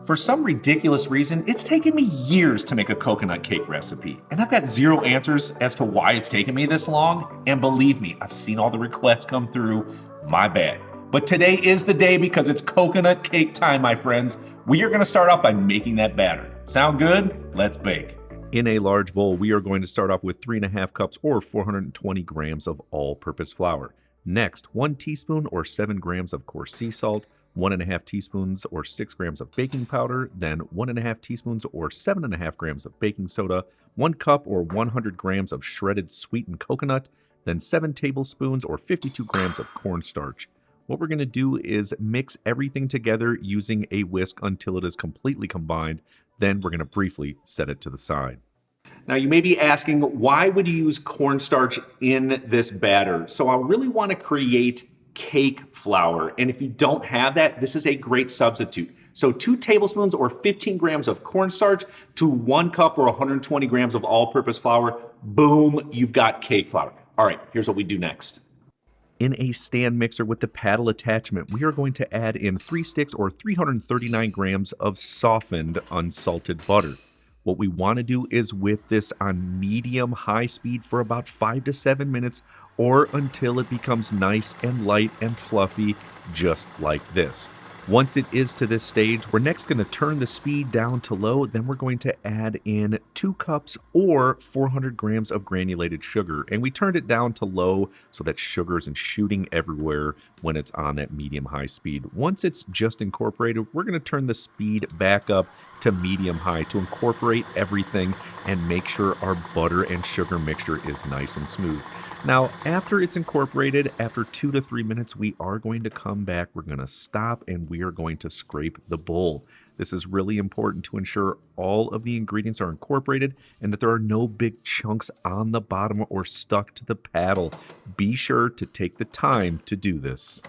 For some ridiculous reason, it's taken me years to make a coconut cake recipe, and I've got zero answers as to why it's taken me this long. And believe me, I've seen all the requests come through. My bad. But today is the day because it's coconut cake time, my friends. We are going to start off by making that batter. Sound good? Let's bake. In a large bowl, we are going to start off with 3.5 cups or 420 grams of all-purpose flour. Next, 1 teaspoon or 7 grams of coarse sea salt, 1.5 teaspoons or 6 grams of baking powder, then 1.5 teaspoons or 7.5 grams of baking soda, 1 cup or 100 grams of shredded sweetened coconut, then 7 tablespoons or 52 grams of cornstarch. What we're going to do is mix everything together using a whisk until it is completely combined. Then we're going to briefly set it to the side. Now you may be asking, why would you use cornstarch in this batter? So I really want to create cake flour. And if you don't have that, this is a great substitute. So 2 tablespoons or 15 grams of cornstarch to 1 cup or 120 grams of all-purpose flour. Boom, you've got cake flour. All right, here's what we do next. In a stand mixer with the paddle attachment, we are going to add in 3 sticks or 339 grams of softened unsalted butter. What we want to do is whip this on medium-high speed for about 5 to 7 minutes or until it becomes nice and light and fluffy, just like this. Once it is to this stage, we're next going to turn the speed down to low. Then we're going to add in 2 cups or 400 grams of granulated sugar. And we turned it down to low so that sugar isn't shooting everywhere when it's on that medium-high speed. Once it's just incorporated, we're going to turn the speed back up to medium-high to incorporate everything and make sure our butter and sugar mixture is nice and smooth. Now, after it's incorporated, after 2 to 3 minutes, we are going to come back. We're going to stop and we are going to scrape the bowl. This is really important to ensure all of the ingredients are incorporated and that there are no big chunks on the bottom or stuck to the paddle. Be sure to take the time to do this.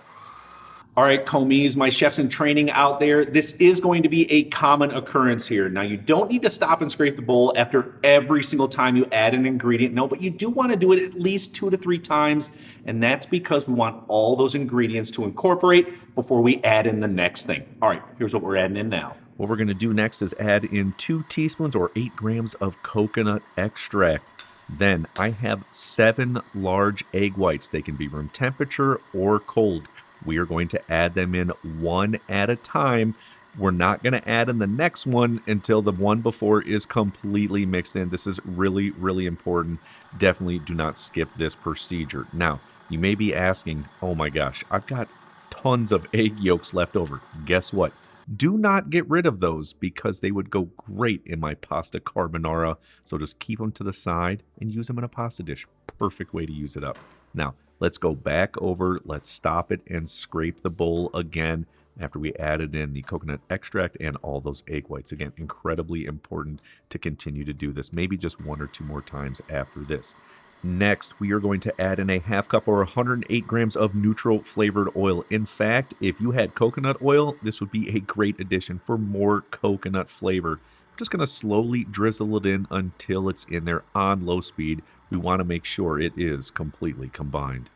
All right, commies, my chefs in training out there, this is going to be a common occurrence here. Now, you don't need to stop and scrape the bowl after every single time you add an ingredient. No, but you do want to do it at least 2 to 3 times. And that's because we want all those ingredients to incorporate before we add in the next thing. All right, here's what we're adding in now. What we're going to do next is add in 2 teaspoons or 8 grams of coconut extract. Then I have 7 large egg whites. They can be room temperature or cold. We are going to add them in one at a time. We're not going to add in the next one until the one before is completely mixed in. This is really, really important. Definitely do not skip this procedure. Now, you may be asking, oh my gosh, I've got tons of egg yolks left over. Guess what? Do not get rid of those because they would go great in my pasta carbonara. So just keep them to the side and use them in a pasta dish. Perfect way to use it up. Now, let's go back over, let's stop it and scrape the bowl again after we added in the coconut extract and all those egg whites. Again, incredibly important to continue to do this, maybe just 1 or 2 more times after this. Next, we are going to add in a 1/2 cup or 108 grams of neutral flavored oil. In fact, if you had coconut oil, this would be a great addition for more coconut flavor. I'm just going to slowly drizzle it in until it's in there on low speed. We want to make sure it is completely combined.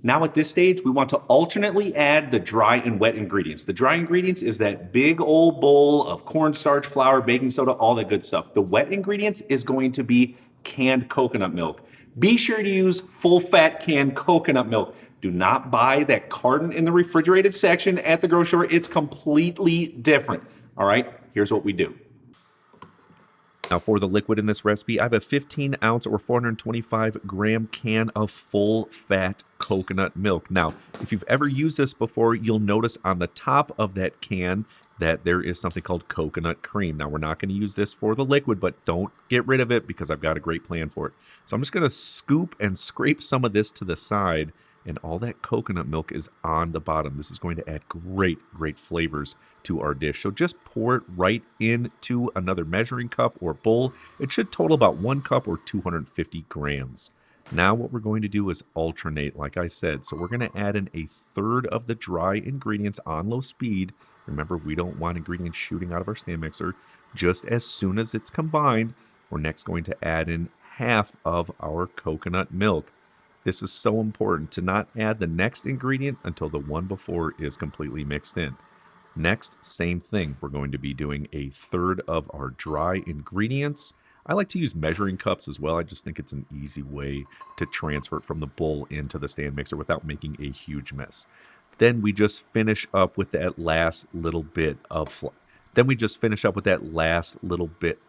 Now at this stage, we want to alternately add the dry and wet ingredients. The dry ingredients is that big old bowl of cornstarch, flour, baking soda, all that good stuff. The wet ingredients is going to be canned coconut milk. Be sure to use full-fat canned coconut milk. Do not buy that carton in the refrigerated section at the grocery store. It's completely different. All right, here's what we do. Now for the liquid in this recipe, I have a 15 ounce or 425 gram can of full fat coconut milk. Now, if you've ever used this before, you'll notice on the top of that can that there is something called coconut cream. Now, we're not going to use this for the liquid, but don't get rid of it because I've got a great plan for it. So I'm just going to scoop and scrape some of this to the side, and all that coconut milk is on the bottom. This is going to add great, great flavors to our dish. So just pour it right into another measuring cup or bowl. It should total about 1 cup or 250 grams. Now what we're going to do is alternate, like I said. So we're going to add in 1/3 of the dry ingredients on low speed. Remember, we don't want ingredients shooting out of our stand mixer. Just as soon as it's combined, we're next going to add in 1/2 of our coconut milk. This is so important to not add the next ingredient until the one before is completely mixed in. Next, same thing. We're going to be doing a third of our dry ingredients. I like to use measuring cups as well. I just think it's an easy way to transfer it from the bowl into the stand mixer without making a huge mess. Then we just finish up with that last little bit of Then we just finish up with that last little bit.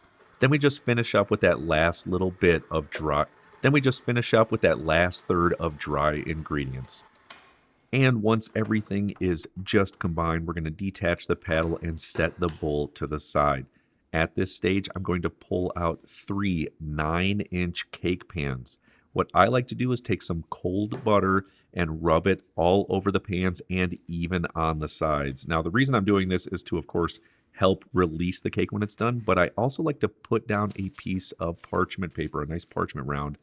Then we just finish up with that last little bit of dry. Then we just finish up with that last third of dry ingredients. And once everything is just combined, we're going to detach the paddle and set the bowl to the side. At this stage, I'm going to pull out 3 9-inch cake pans. What I like to do is take some cold butter and rub it all over the pans and even on the sides. Now, the reason I'm doing this is to, of course, help release the cake when it's done, but I also like to put down a piece of parchment paper, a nice parchment round.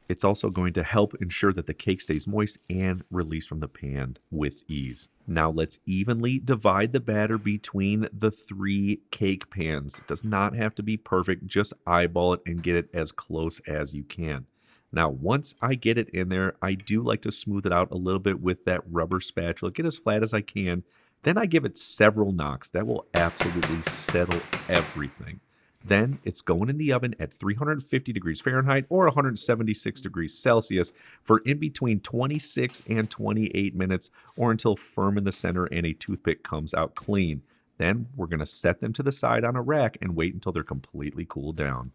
It's also going to help ensure that the cake stays moist and release from the pan with ease. Now let's evenly divide the batter between the 3 cake pans. It does not have to be perfect, just eyeball it and get it as close as you can. Now, once I get it in there, I do like to smooth it out a little bit with that rubber spatula, get as flat as I can. Then I give it several knocks. That will absolutely settle everything. Then it's going in the oven at 350 degrees Fahrenheit or 176 degrees Celsius for in between 26 and 28 minutes or until firm in the center and a toothpick comes out clean. Then we're going to set them to the side on a rack and wait until they're completely cooled down.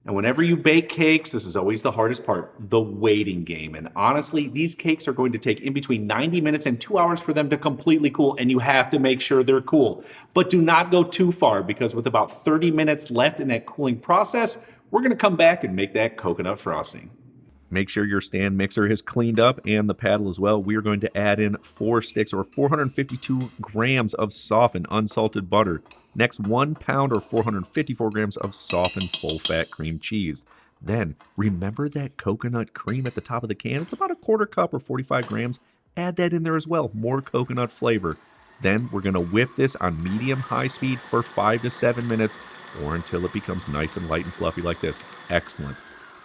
And whenever you bake cakes, this is always the hardest part, the waiting game. And honestly, these cakes are going to take in between 90 minutes and 2 hours for them to completely cool, and you have to make sure they're cool. But do not go too far, because with about 30 minutes left in that cooling process, we're going to come back and make that coconut frosting. Make sure your stand mixer is cleaned up and the paddle as well. We are going to add in 4 sticks or 452 grams of softened unsalted butter. Next, 1 pound or 454 grams of softened full-fat cream cheese. Then, remember that coconut cream at the top of the can? It's about a quarter cup or 45 grams. Add that in there as well, more coconut flavor. Then, we're going to whip this on medium-high speed for 5 to 7 minutes or until it becomes nice and light and fluffy like this. Excellent.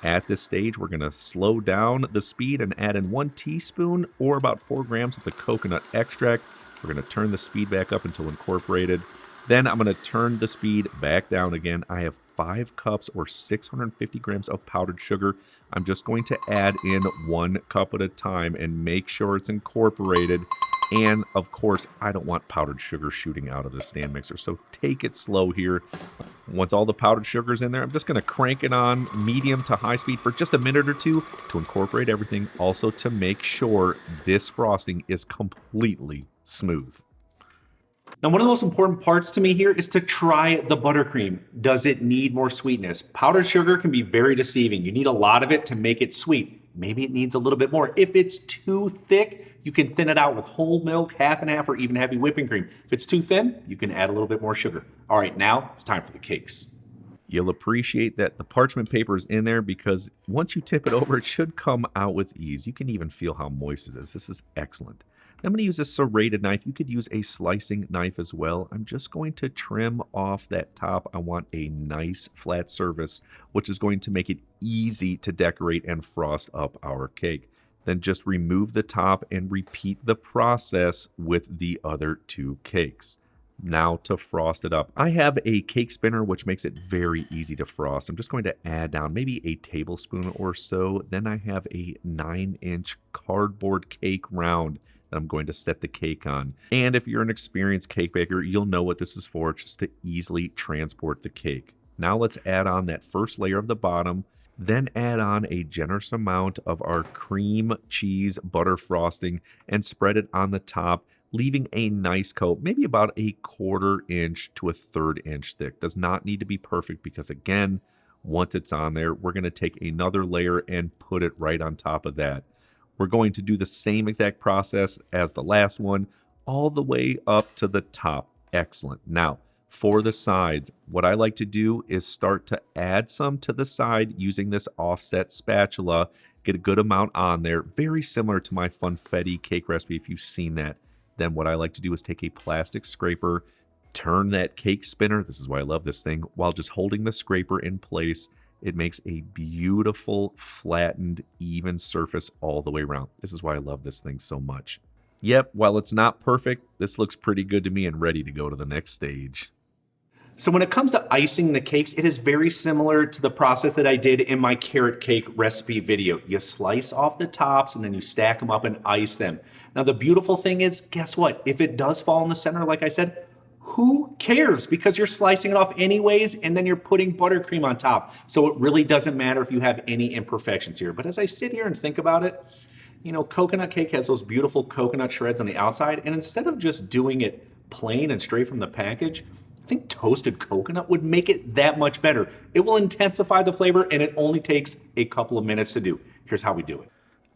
At this stage, we're going to slow down the speed and add in 1 teaspoon or about 4 grams of the coconut extract. We're going to turn the speed back up until incorporated. Then I'm going to turn the speed back down again. I have 5 cups or 650 grams of powdered sugar. I'm just going to add in 1 cup at a time and make sure it's incorporated. And of course, I don't want powdered sugar shooting out of the stand mixer, so take it slow here. Once all the powdered sugar's in there, I'm just going to crank it on medium to high speed for just a minute or two to incorporate everything, also to make sure this frosting is completely smooth. Now, one of the most important parts to me here is to try the buttercream. Does it need more sweetness? Powdered sugar can be very deceiving. You need a lot of it to make it sweet. Maybe it needs a little bit more. If it's too thick, you can thin it out with whole milk, half and half, or even heavy whipping cream. If it's too thin, you can add a little bit more sugar. All right, now it's time for the cakes. You'll appreciate that the parchment paper is in there because once you tip it over, it should come out with ease. You can even feel how moist it is. This is excellent. I'm going to use a serrated knife. You could use a slicing knife as well. I'm just going to trim off that top. I want a nice flat surface, which is going to make it easy to decorate and frost up our cake. Then just remove the top and repeat the process with the other 2 cakes. Now to frost it up. I have a cake spinner, which makes it very easy to frost. I'm just going to add down maybe a tablespoon or so. Then I have a 9-inch cardboard cake round that I'm going to set the cake on. And if you're an experienced cake baker, you'll know what this is for, just to easily transport the cake. Now let's add on that first layer of the bottom, then add on a generous amount of our cream cheese butter frosting and spread it on the top, leaving a nice coat, maybe about a 1/4 inch to a 1/3 inch thick. Does not need to be perfect because, again, once it's on there, we're going to take another layer and put it right on top of that. We're going to do the same exact process as the last one, all the way up to the top. Excellent. Now, for the sides, what I like to do is start to add some to the side using this offset spatula. Get a good amount on there, very similar to my funfetti cake recipe if you've seen that. Then what I like to do is take a plastic scraper, turn that cake spinner, this is why I love this thing, while just holding the scraper in place. It makes a beautiful, flattened, even surface all the way around. This is why I love this thing so much. Yep, while it's not perfect, this looks pretty good to me and ready to go to the next stage. So when it comes to icing the cakes, it is very similar to the process that I did in my carrot cake recipe video. You slice off the tops and then you stack them up and ice them. Now the beautiful thing is, guess what? If it does fall in the center, like I said, who cares? Because you're slicing it off anyways, and then you're putting buttercream on top. So it really doesn't matter if you have any imperfections here. But as I sit here and think about it, you know, coconut cake has those beautiful coconut shreds on the outside, and instead of just doing it plain and straight from the package, I think toasted coconut would make it that much better. It will intensify the flavor, and it only takes a couple of minutes to do. Here's how we do it.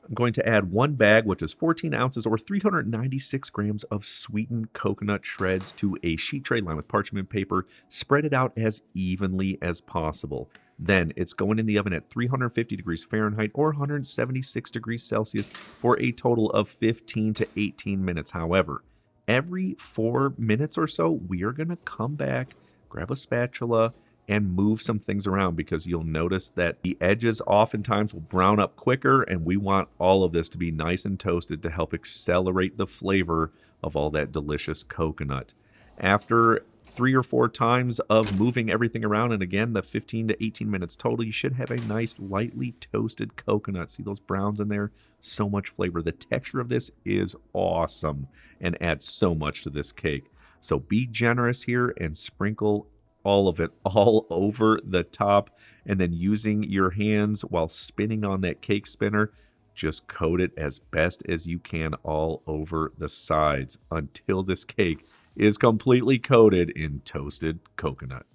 I'm going to add one bag, which is 14 ounces or 396 grams of sweetened coconut shreds to a sheet tray lined with parchment paper. Spread it out as evenly as possible. Then it's going in the oven at 350 degrees Fahrenheit or 176 degrees Celsius for a total of 15 to 18 minutes. However, every 4 minutes or so, we are going to come back, grab a spatula, and move some things around, because you'll notice that the edges oftentimes will brown up quicker, and we want all of this to be nice and toasted to help accelerate the flavor of all that delicious coconut. After 3 or 4 times of moving everything around, and again, the 15 to 18 minutes total, you should have a nice lightly toasted coconut. See those browns in there? So much flavor. The texture of this is awesome and adds so much to this cake. So be generous here and sprinkle all of it all over the top, and then using your hands while spinning on that cake spinner, just coat it as best as you can all over the sides until this cake is completely coated in toasted coconut.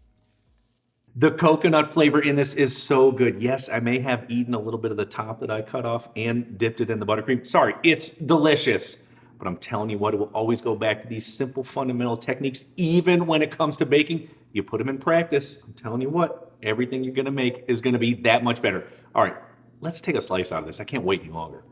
The coconut flavor in this is so good. Yes, I may have eaten a little bit of the top that I cut off and dipped it in the buttercream. Sorry, it's delicious. But I'm telling you what, it will always go back to these simple fundamental techniques, even when it comes to baking. You put them in practice. I'm telling you what, everything you're gonna make is gonna be that much better. All right, let's take a slice out of this. I can't wait any longer.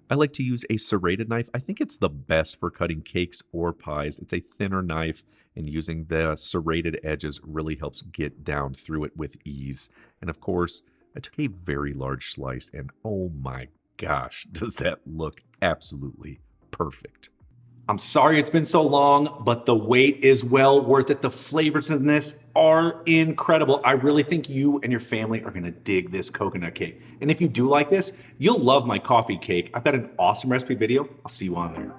I like to use a serrated knife. I think it's the best for cutting cakes or pies. It's a thinner knife, and using the serrated edges really helps get down through it with ease. And of course, I took a very large slice, and oh my gosh, does that look absolutely perfect. I'm sorry it's been so long, but the wait is well worth it. The flavors in this are incredible. I really think you and your family are gonna dig this coconut cake. And if you do like this, you'll love my coffee cake. I've got an awesome recipe video. I'll see you on there.